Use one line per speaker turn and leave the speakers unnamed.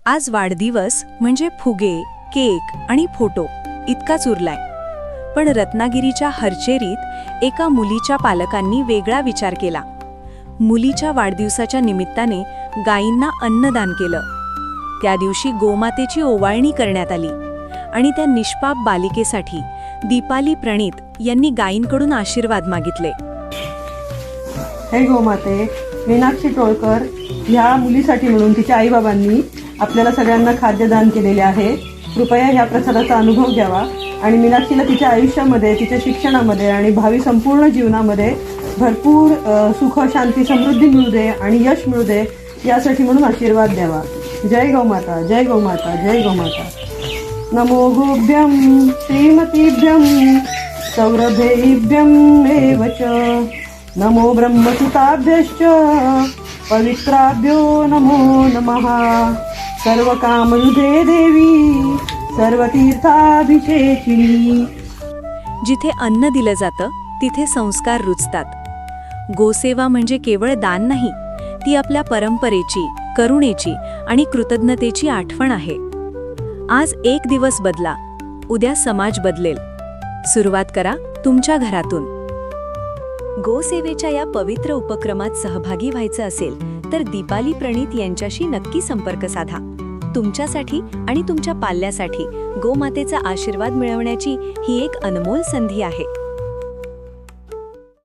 आज वाढदिवस म्हणजे फुगे, केक आणि फोटो इतकाच उरलाय. पण रत्नागिरीच्या हरचेरीत एका मुलीच्या पालकांनी वेगळा विचार केला. मुलीच्या वाढदिवसाच्या निमित्ताने गायींना अन्नदान केलं. त्या दिवशी गोमातेची ओवाळणी करण्यात आली आणि त्या निष्पाप बालिकेसाठी दीपाली प्रणीत यांनी गायींकडून आशीर्वाद मागितले.
हे गोमाते, मीनाक्षी टोळकर ह्या मुलीसाठी म्हणून तिच्या आईबाबांनी आपल्याला सगळ्यांना खाद्यदान केलेले आहे. कृपया ह्या प्रसादाचा अनुभव घ्यावा आणि मीनाक्षीला तिच्या आयुष्यामध्ये, तिच्या शिक्षणामध्ये आणि भावी संपूर्ण जीवनामध्ये भरपूर सुख, शांती, समृद्धी मिळू दे आणि यश मिळू दे यासाठी म्हणून आशीर्वाद द्यावा. जय गौमाता, जय गौमाता, जय गौमाता. नमो गोभ्यं श्रीमतीभ्यं सौरभेभ्यं एव च. नमो ब्रह्मसुताभ्यश्च पवित्राभ्यो नमो नमः. सर्वकामयुधे देवी सर्वतीर्थाभिषेकिनी.
जिथे अन्न दिलं जातं तिथे संस्कार रुजतात. गोसेवा म्हणजे केवळ दान नाही, ती आपल्या परंपरेची, करुणेची आणि कृतज्ञतेची आठवण आहे. आज एक दिवस बदला, उद्या समाज बदलेल. सुरुवात करा तुमच्या घरातून. गोसेवेच्या या पवित्र उपक्रमात सहभागी व्हायचं असेल तर दीपाली प्रणीत यांच्याशी नक्की संपर्क साधा. तुमच्यासाठी आणि तुमच्या पाल्यासाठी गोमातेचा आशीर्वाद मिळवण्याची ही एक अनमोल संधी आहे.